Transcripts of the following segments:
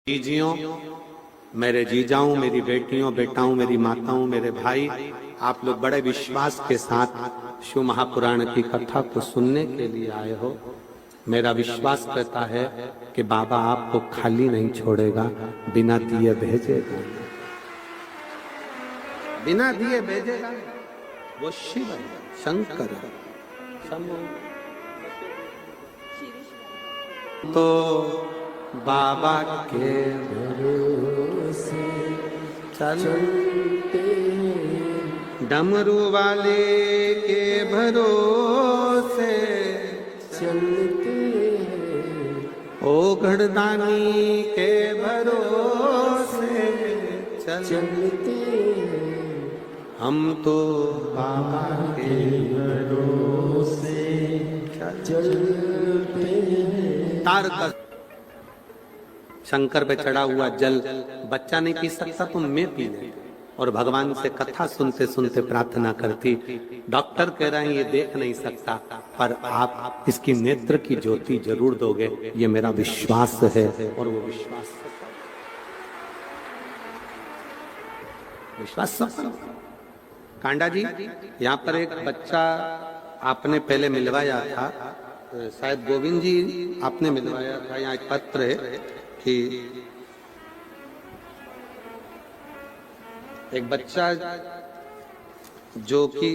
जीजियों, मेरे जीजाओं, मेरी बेटियों, बेटाओं, मेरी माताओं, मेरे भाई, आप लोग बड़े विश्वास के साथ शिव महापुराण की कथा को सुनने के लिए आए हो। मेरा विश्वास कहता है कि बाबा आपको खाली नहीं छोड़ेगा, बिना दिए भेजेगा, बिना दिए भेजेगा। वो शिव है, शंकर है। तो बाबा के भरोसे चलते, डमरू वाले के भरोसे चलते, ओ गढ़दानी के भरोसे चलते, हम तो बाबा के भरोसे चलते। तार का शंकर पे चढ़ा हुआ जल बच्चा नहीं पी सकता तो मैं पी लेती, और भगवान से कथा सुनते सुनते प्रार्थना करती। डॉक्टर कह रहे हैं ये देख नहीं सकता, पर आप इसकी नेत्र की ज्योति जरूर दोगे, ये मेरा विश्वास है। और वो विश्वास सफल। कांडा जी, यहाँ पर एक बच्चा आपने पहले मिलवाया था, शायद गोविंद जी आपने मिलवाया था। यहाँ एक पत्र है कि एक बच्चा जो कि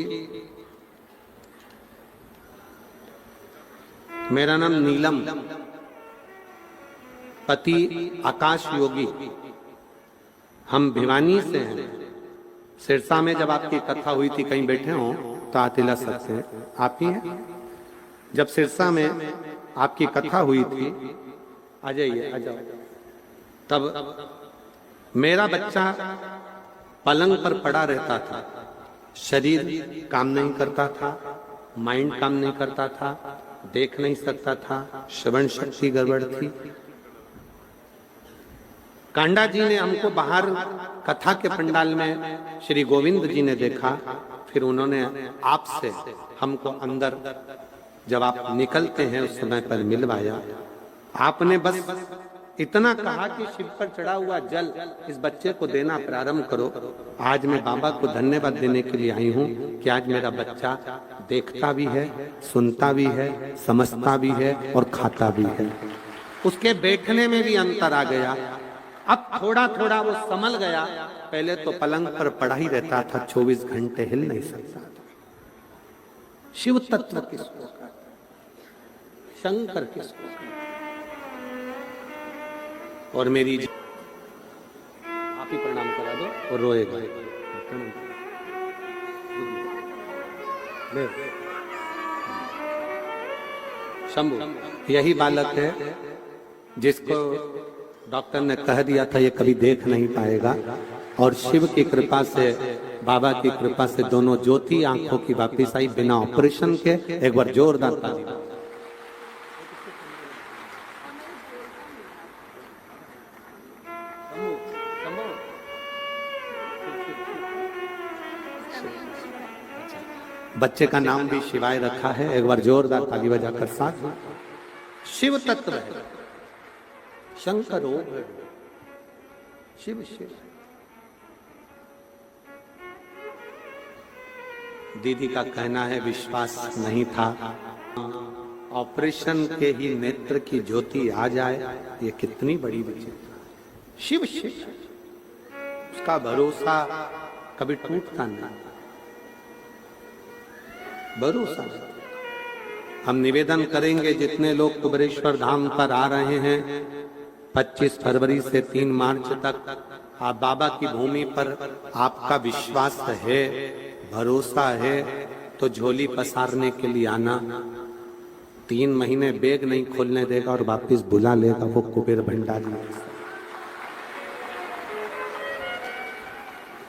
मेरा नाम नीलम, पति आकाश योगी, हम भिवानी से हैं। सिरसा में जब आपकी कथा हुई थी, कहीं बैठे हो तो आतिला सकते हैं, आप ही हैं। जब सिरसा में आपकी कथा हुई थी, आ जाइए, आ जाओ। तब मेरा बच्चा पलंग पर पड़ा रहता था, शरीर काम नहीं करता था, माइंड काम नहीं करता था, देख नहीं सकता था, श्रवण शक्ति गड़बड़ थी। कांडा जी ने हमको बाहर कथा के पंडाल में श्री गोविंद जी ने देखा, फिर उन्होंने आपसे हमको अंदर जब आप निकलते हैं उस समय पर मिलवाया। आपने बस इतना कहा कि शिव पर चढ़ा हुआ जल इस बच्चे को देना प्रारंभ करो। आज मैं बाबा को धन्यवाद देने के लिए आई हूँ कि आज मेरा बच्चा देखता भी है, सुनता भी है, समझता भी है और खाता भी है। उसके बैठने में भी अंतर आ गया। अब थोड़ा थोड़ा वो संभल गया। पहले तो पलंग पर पड़ा ही रहता था, 24 घंटे हिल नहीं सकता था। शिव तत्व किसको कहते, शंकर किसको कहते। और मेरी आप ही प्रणाम करा दो और रोएगा। शंभु यही बालक है जिसको डॉक्टर ने कह दिया था ये कभी देख नहीं पाएगा, और शिव की कृपा से, बाबा की कृपा से दोनों ज्योति आंखों की वापिस आई बिना ऑपरेशन के। एक बार जोरदार ताली। बच्चे का नाम भी शिवाय रखा है, एक बार जोरदार ताली बजाकर साथ। शिव तत्व है, शंकर है, शिव शिव। दीदी का कहना है विश्वास नहीं था, ऑपरेशन के ही नेत्र की ज्योति आ जाए, ये कितनी बड़ी विचित्र। शिव शिव, उसका भरोसा कभी टूटता नहीं, भरोसा। हम निवेदन करेंगे जितने लोग कुबेरेश्वर धाम पर आ रहे हैं 25 फरवरी से 3 मार्च तक, आप बाबा की भूमि पर आपका विश्वास है, भरोसा है, तो झोली पसारने के लिए आना। 3 महीने बैग नहीं खोलने देगा और वापिस बुला लेगा वो कुबेर भंडारी।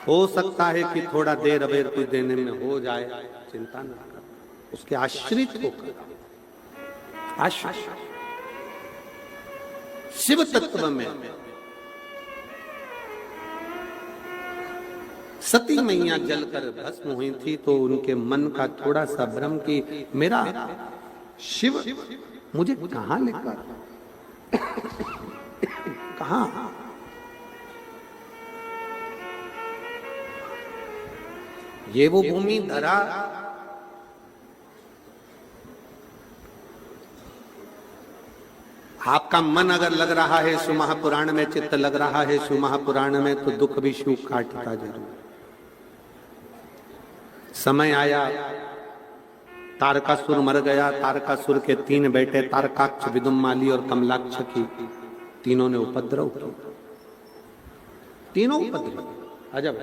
हो सकता है कि थोड़ा देर अबेर कुछ देने में हो जाए, चिंता न कर, उसके आश्रित होकर। शिव तत्व में सती मैया जलकर भस्म हुई थी, तो उनके मन का थोड़ा सा भ्रम कि मेरा शिव मुझे कहां लेकर कहां? ये वो भूमि धरा आपका मन अगर लग रहा है शिव महापुराण में, चित्त लग रहा है शिव महापुराण में, तो दुख भी शिव काटता जरूर। समय आया, तारकासुर मर गया। तारकासुर के 3 बेटे तारकाक्ष, विदुम्माली और कमलाक्ष की, तीनों ने उपद्रव किया। तीनों उपद्रव अजब।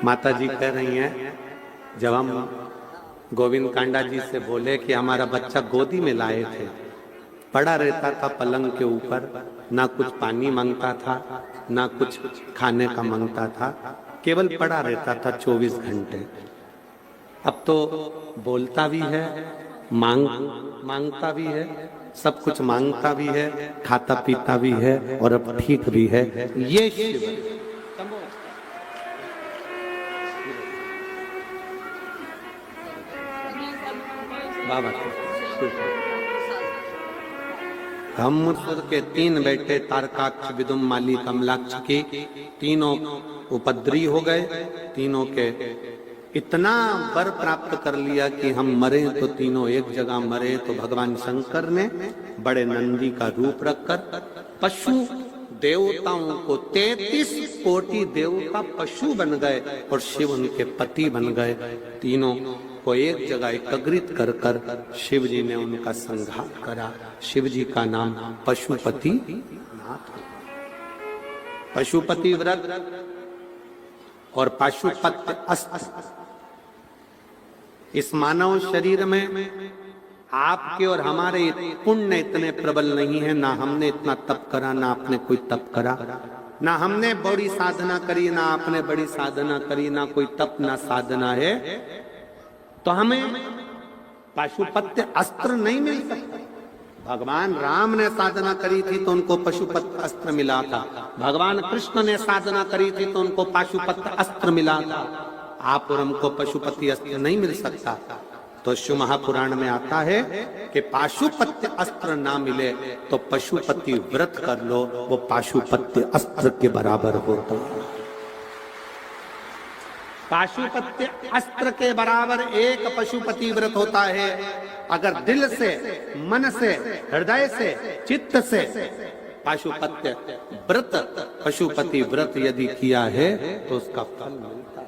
माता जी कह रही हैं, जब हम गोविंद कांडा जी से बोले कि हमारा बच्चा गोदी में लाए थे, पड़ा रहता था पलंग के ऊपर, ना कुछ पानी मांगता था, ना कुछ खाने का मांगता था, केवल पड़ा रहता था 24 घंटे। अब तो बोलता भी है, मांगता भी है, सब कुछ मांगता भी है, खाता पीता भी है और अब ठीक भी है। ये शिव बाबा ब्रह्मपुर के 3 बेटे तारकाक्ष, विदुम्माली, कमलाक्ष की, तीनों उपद्री हो गए। तीनों के इतना वर प्राप्त कर लिया कि हम मरे तो तीनों एक जगह मरे। तो भगवान शंकर ने बड़े नंदी का रूप रखकर पशु देवताओं को 33 कोटि देवता पशु बन गए और शिव उनके पति बन गए। तीनों को एक जगह एकत्रित कर कर शिव जी ने उनका संहार करा। शिव जी का नाम पशुपति नाथ। पशुपति व्रत और पाशुपत्य अस्त्र इस मानव शरीर में आपके और हमारे पुण्य इतने प्रबल नहीं है। ना हमने इतना तप करा, ना आपने कोई तप करा, ना हमने बड़ी साधना करी, ना आपने बड़ी साधना करी, ना कोई तप ना साधना है, तो हमें पाशुपत्य अस्त्र नहीं मिल सकता। भगवान राम ने साधना करी थी तो उनको पशुपत्य अस्त्र मिला था। भगवान कृष्ण ने साधना करी थी तो उनको पाशुपत्य अस्त्र मिला था। आप और हमको पशुपति अस्त्र नहीं मिल सकता। तो शिव महापुराण में आता है कि पाशुपत्य अस्त्र ना मिले तो पशुपति व्रत कर लो, वो पाशुपत्य अस्त्र के बराबर होता है। पाशुपत्य अस्त्र के बराबर एक पशुपति व्रत होता है। अगर दिल से, मन से, हृदय से, चित्त से पाशुपत्य व्रत, पशुपति व्रत यदि किया है तो उसका फल मिलता है।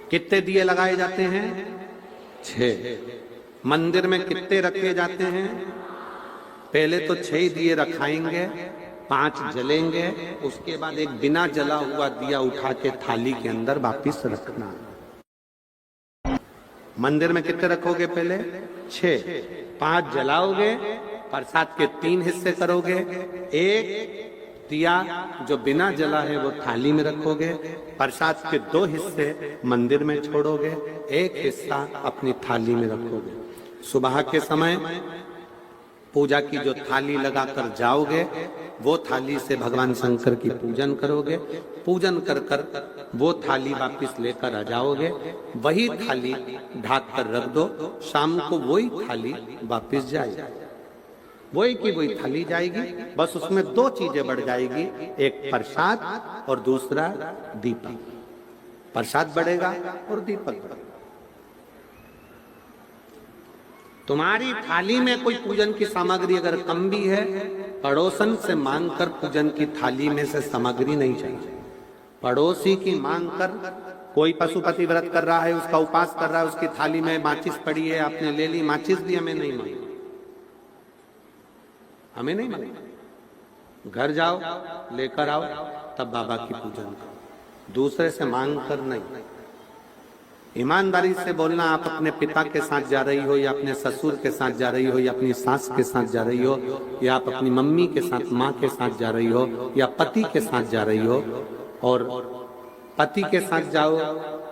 कितने दिए लगाए जाते हैं? 6। मंदिर में कितने रखे जाते हैं? पहले तो 6 दिए रखाएंगे, 5 जलेंगे, उसके बाद एक बिना जला हुआ दिया उठा के थाली के अंदर वापिस रखना। मंदिर में कितने रखोगे? पहले 6। 5 जलाओगे, प्रसाद के 3 हिस्से करोगे। एक दिया जो बिना जला है वो थाली में रखोगे, प्रसाद के 2 हिस्से मंदिर में छोड़ोगे, एक हिस्सा अपनी थाली में रखोगे। सुबह के समय पूजा की जो थाली लगाकर जाओगे, वो थाली से भगवान शंकर की पूजन करोगे। पूजन कर कर वो थाली वापिस लेकर आ जाओगे, वही थाली ढाक कर रख दो। शाम को वही थाली वापिस जाएगी, वही की वही थाली जाएगी। बस उसमें 2 चीजें बढ़ जाएगी, एक प्रसाद और दूसरा दीपक। प्रसाद बढ़ेगा और दीपक बढ़ेगा। तुम्हारी थाली में कोई पूजन की सामग्री अगर कम भी है, पड़ोसन से मांगकर पूजन की थाली में से सामग्री नहीं चाहिए। पड़ोसी की मांग कर, कोई पशुपति व्रत कर रहा है, उसका उपास कर रहा है, उसकी थाली में माचिस पड़ी है, आपने ले ली, माचिस भी हमें नहीं मांगी, हमें नहीं मांगी। घर जाओ, लेकर आओ, तब बाबा की पूजन करो। दूसरे से मांग कर नहीं। ईमानदारी से बोलना, आप अपने पिता के साथ जा रही हो या अपने ससुर के साथ जा रही हो या अपनी सास के साथ जा रही हो या आप अपनी मम्मी के साथ, माँ के साथ जा रही हो या पति के साथ जा रही हो, और पति के साथ जाओ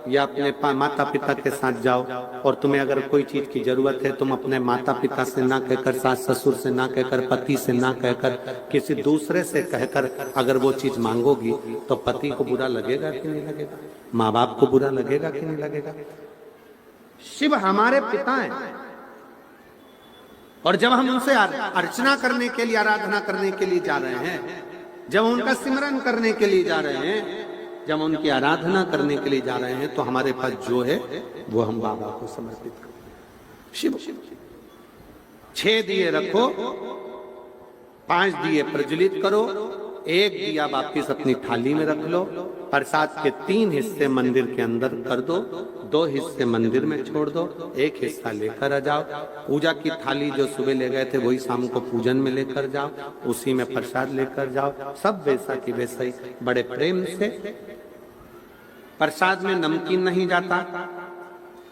या अपने माता पिता के साथ जाओ, और तुम्हें अगर कोई चीज की जरूरत है, तुम अपने माता पिता से ना कहकर, सास ससुर से ना कहकर, पति से ना कहकर, किसी दूसरे से कहकर अगर वो चीज मांगोगी तो पति को बुरा लगेगा कि नहीं लगेगा? माँ बाप को बुरा लगेगा कि नहीं लगेगा? शिव हमारे पिता हैं, और जब हम उनसे अर्चना करने के लिए, आराधना करने के लिए जा रहे हैं, जब उनका सिमरन करने के लिए जा रहे हैं, जब उनकी आराधना करने के लिए जा रहे हैं, तो हमारे पास जो है वो हम बाबा को समर्पित करो। शिव 6 दिए रखो, 5 दिए प्रज्वलित करो, 1 दिया वापिस अपनी थाली में रख लो, प्रसाद के 3 हिस्से मंदिर के अंदर कर दो, 2 हिस्से मंदिर में छोड़ दो, 1 हिस्सा लेकर आ जाओ। पूजा की थाली जो सुबह ले गए थे वही शाम को पूजन में लेकर जाओ, उसी में प्रसाद लेकर जाओ, सब वैसा की वैसा ही, बड़े प्रेम से। प्रसाद में नमकीन नहीं जाता,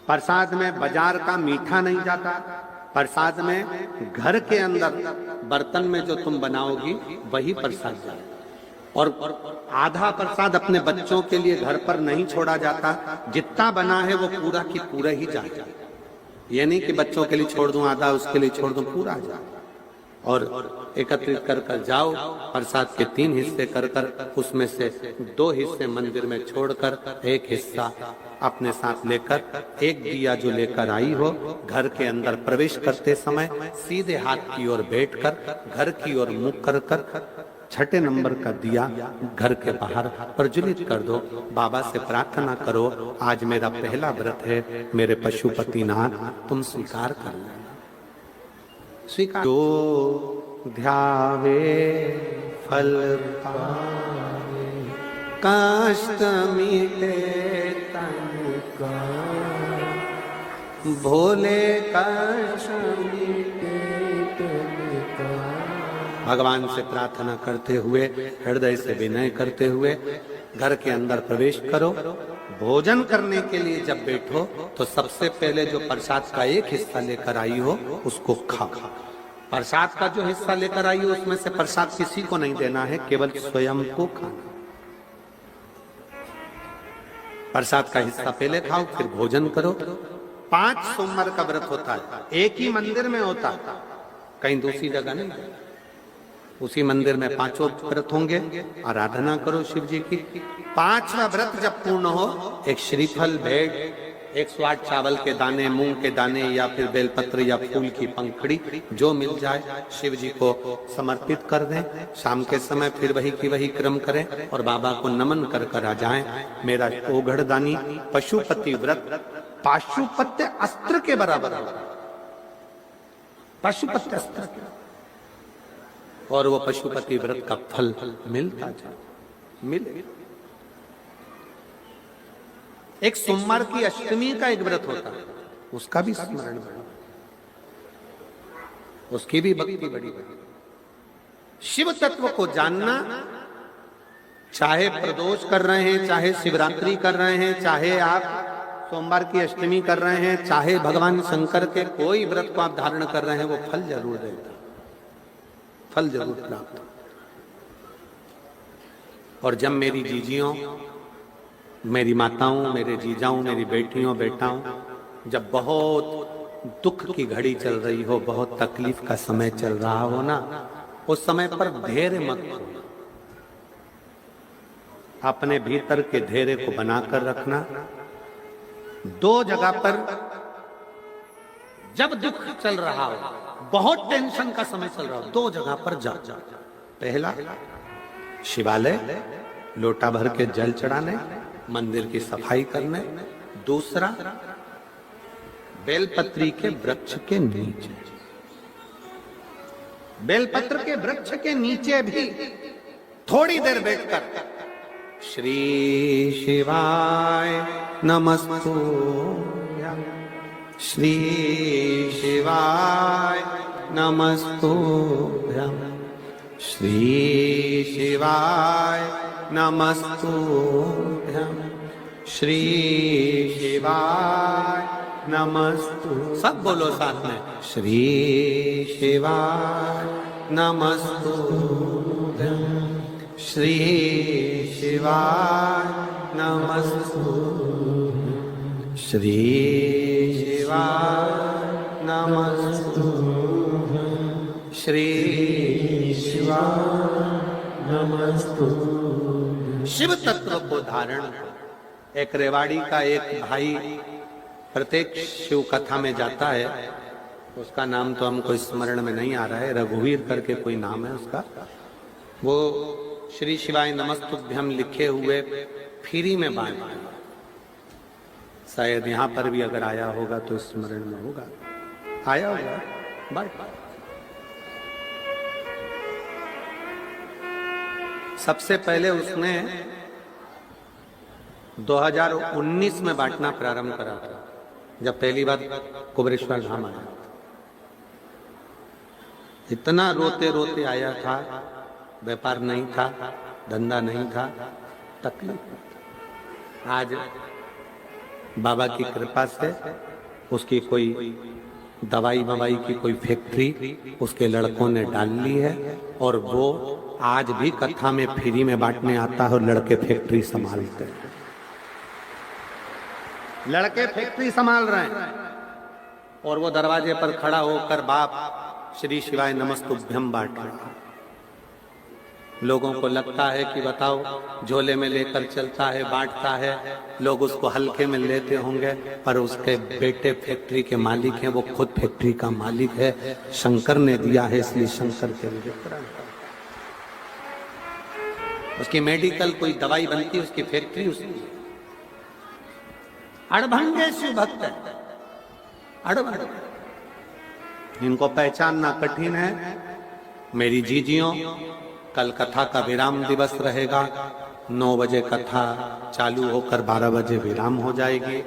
प्रसाद में बाजार का मीठा नहीं जाता, प्रसाद में घर के अंदर बर्तन में जो तुम बनाओगी वही प्रसाद जाए। और आधा प्रसाद अपने बच्चों के लिए घर पर नहीं छोड़ा जाता, जितना बना है वो पूरा की पूरा ही जाए। ये नहीं कि बच्चों के लिए छोड़ दूं आधा, उसके लिए छोड़ दूं, पूरा जाए। और एकत्रित कर कर जाओ, प्रसाद के 3 हिस्से कर कर उसमें से 2 हिस्से मंदिर में छोड़कर 1 हिस्सा अपने साथ लेकर, 1 दिया जो लेकर आई हो, घर के अंदर प्रवेश करते समय सीधे हाथ की ओर बैठकर घर की ओर मुख कर कर 6 नंबर का दिया घर के बाहर प्रज्वलित कर दो। बाबा से प्रार्थना करो, आज मेरा पहला व्रत है, मेरे पशुपतिनाथ तुम स्वीकार कर लेना। स्वीकार। जो ध्यावे फल पावे, कष्ट मिटे तन का, भोले कष्ट मिटे तन का। भगवान से प्रार्थना करते हुए, हृदय से विनय करते हुए घर के अंदर प्रवेश करो। भोजन करने के लिए जब बैठो तो सबसे पहले जो प्रसाद का 1 हिस्सा लेकर आई हो उसको खाओ। प्रसाद का जो हिस्सा लेकर आई हो उसमें से प्रसाद किसी को नहीं देना है, केवल स्वयं को खाना। प्रसाद का हिस्सा पहले खाओ, फिर भोजन करो। 5 सोमवार का व्रत होता है, एक ही मंदिर में होता है, कहीं दूसरी जगह नहीं। उसी मंदिर में 5 व्रत होंगे, आराधना करो शिव जी की। 5वां व्रत जब पूर्ण हो, एक श्रीफल भेंट, 108 चावल के दाने, मूंग के दाने या फिर बेलपत्र या फूल की पंखड़ी जो मिल जाए शिव जी को समर्पित कर दें। शाम के समय फिर वही की वही क्रम करें और बाबा को नमन कर कर आ जाएं। मेरा ओघड़दानी पशुपति व्रत पाशुपत्य अस्त्र के बराबर है, पशुपत्य अस्त्र के, और वो पशुपति व्रत का फल मिलता जाए, मिले। एक सोमवार की अष्टमी का एक व्रत होता है, उसका भी स्मरण बड़ा, उसकी भी भक्ति बड़ी बड़ी। शिव तत्व को जानना, चाहे प्रदोष कर रहे हैं, चाहे शिवरात्रि कर रहे हैं, चाहे आप सोमवार की अष्टमी कर रहे हैं, चाहे भगवान शंकर के कोई व्रत को आप धारण कर रहे हैं, वो फल जरूर देता, फल जरूर प्राप्त। और जब मेरी जीजियों, मेरी माताओं, मेरे जीजाओं, मेरी बेटियों, बेटाओं, जब बहुत दुख की घड़ी चल रही हो, बहुत तकलीफ का समय चल रहा हो ना, उस समय पर धैर्य मत खोना, अपने भीतर के धैर्य को बनाकर रखना। 2 जगह पर जब दुख चल रहा हो, बहुत टेंशन का समय चल रहा हो, 2 जगह पर जा। पहला शिवालय, लोटा भर के जल चढ़ाने, मंदिर की सफाई करने। दूसरा बेलपत्री के वृक्ष के नीचे, बेलपत्र के वृक्ष के नीचे भी थोड़ी देर बैठकर श्री शिवाय नमस्तुभ्यं, श्री शिवाय नमस्तुभ्यं, श्री शिवाय नमस्तुभ्यं, श्री शिवाय नमस्तु। सब बोलो साथ में, श्री शिवाय नमस्तु, श्री शिवाय नमस्तु, श्री शिवाय नमस्तु, श्री शिवाय नमस्तु। शिव तत्व को धारण, एक रेवाड़ी का एक भाई प्रत्येक शिव कथा में जाता है, उसका नाम तो हमको स्मरण में नहीं आ रहा है, रघुवीर करके कोई नाम है उसका। वो श्री शिवाय नमस्तुभ्यम लिखे हुए फ्री में बांट, शायद यहाँ पर भी अगर आया होगा तो स्मरण में होगा, आया होगा बांट। सबसे पहले उसने 2019 में बांटना प्रारंभ करा था, जब पहली बार कुबेरेश्वर धाम आया। इतना रोते रोते आया था, व्यापार नहीं था, धंधा नहीं था, तकलीफ। आज बाबा की कृपा से उसकी कोई दवाई मवाई की कोई फैक्ट्री उसके लड़कों ने डाल ली है, और वो आज भी कथा में फ्री में बांटने आता है और लड़के फैक्ट्री संभालते हैं। लड़के फैक्ट्री संभाल रहे हैं और वो दरवाजे पर खड़ा होकर बाप श्री शिवाय नमस्तुभ्यम बांट रहा है। लोगों को लगता है कि बताओ, झोले में लेकर चलता है, बांटता है, लोग उसको हल्के में लेते होंगे, पर उसके बेटे फैक्ट्री के मालिक हैं, वो खुद फैक्ट्री का मालिक है। शंकर ने दिया है, इसलिए शंकर के लिए उसकी मेडिकल कोई दवाई बनती है, उसकी फैक्ट्री उसकी। अड़भंगे शिव भक्त है, अड़भंग। इनको पहचानना कठिन है। मेरी जीजियों, कल कथा का विराम दिवस रहेगा। 9 बजे कथा चालू होकर 12 बजे विराम हो जाएगी।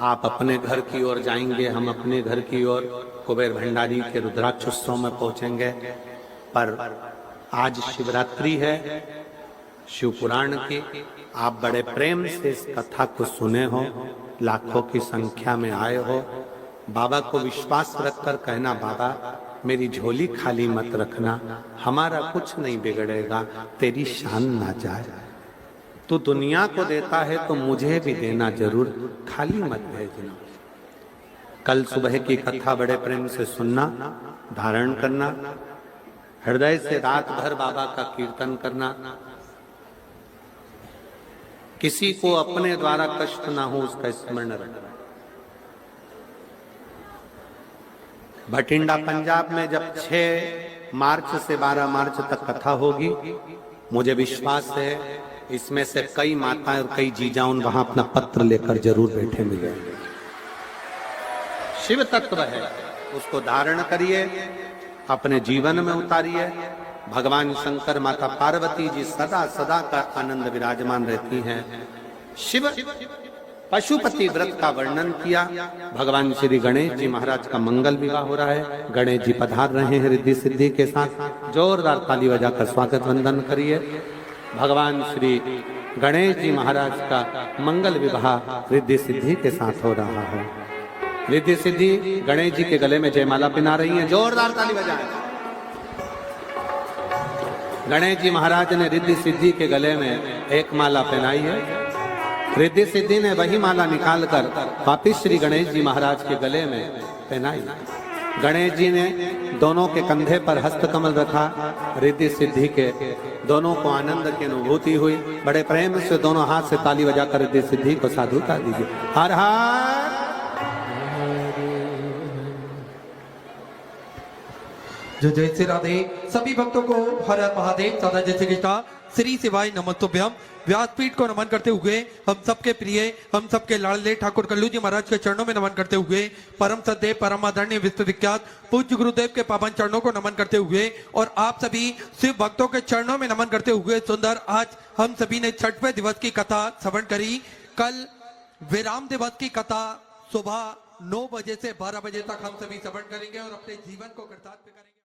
आप अपने घर की ओर जाएंगे, हम अपने घर की ओर कुबेर भंडारी के रुद्राक्ष उत्सव में पहुंचेंगे। पर आज शिवरात्रि है, शिव पुराण की। आप बड़े प्रेम से इस कथा को सुने हो, लाखों की संख्या में आए हो। बाबा को विश्वास रखकर कहना, बाबा मेरी झोली खाली मत रखना, हमारा कुछ नहीं बिगड़ेगा, तेरी शान ना जाए। तू दुनिया को देता है तो मुझे भी देना जरूर, खाली मत भेजना। कल सुबह की कथा बड़े प्रेम से सुनना, धारण करना, हृदय से रात भर बाबा का कीर्तन करना। किसी को अपने द्वारा कष्ट ना हो उसका स्मरण रखना। भटिंडा पंजाब में जब 6 मार्च से 12 मार्च तक कथा होगी, मुझे विश्वास है इसमें से कई माताएं और कई जीजाओं वहां अपना पत्र लेकर जरूर बैठे मिलेंगे। शिव तत्व है, उसको धारण करिए, अपने जीवन में उतारिए। भगवान शंकर, माता पार्वती जी सदा सदा का आनंद विराजमान रहती हैं। शिव पशुपति व्रत का वर्णन किया। भगवान श्री गणेश जी महाराज का मंगल विवाह हो रहा है। गणेश जी पधार रहे हैं रिद्धि सिद्धि के साथ। जोरदार ताली बजाकर स्वागत वंदन करिए। भगवान श्री गणेश जी महाराज का मंगल विवाह रिद्धि सिद्धि के साथ हो रहा है। रिद्धि सिद्धि गणेश जी के गले में जयमाला पहना रही है। जोरदार ताली बजाएं। गणेश जी महाराज ने रिद्धि सिद्धि के गले में एक माला पहनाई है। रिद्धि सिद्धि ने वही माला निकालकर वापिस श्री गणेश जी महाराज के गले में पहनाई। गणेश जी ने दोनों के कंधे पर हस्तकमल रखा। रिद्धि सिद्धि के दोनों को आनंद की अनुभूति हुई। बड़े प्रेम से दोनों हाथ से ताली बजाकर रिद्धि सिद्धि को साधुता दीजिए। हर हर। जो जय श्री राधे। सभी भक्तों को हर हर महादेव, सदा जय श्री कृष्णा, श्री शिवाय नमस्तुभ्यम। व्यासपीठ को नमन करते हुए हम सबके प्रिय, हम सबके लाडले ठाकुर कल्लू जी महाराज के चरणों में नमन करते हुए, परम सदैव परम आदरणीय विश्वविख्यात पूज्य गुरुदेव के पावन चरणों को नमन करते हुए और आप सभी शिव भक्तों के चरणों में नमन करते हुए सुंदर आज हम सभी ने 6वें दिवस की कथा श्रवण करी। कल विराम दिवस की कथा सुबह 9 बजे से 12 बजे तक हम सभी श्रवण करेंगे और अपने जीवन को कृतार्थ करेंगे।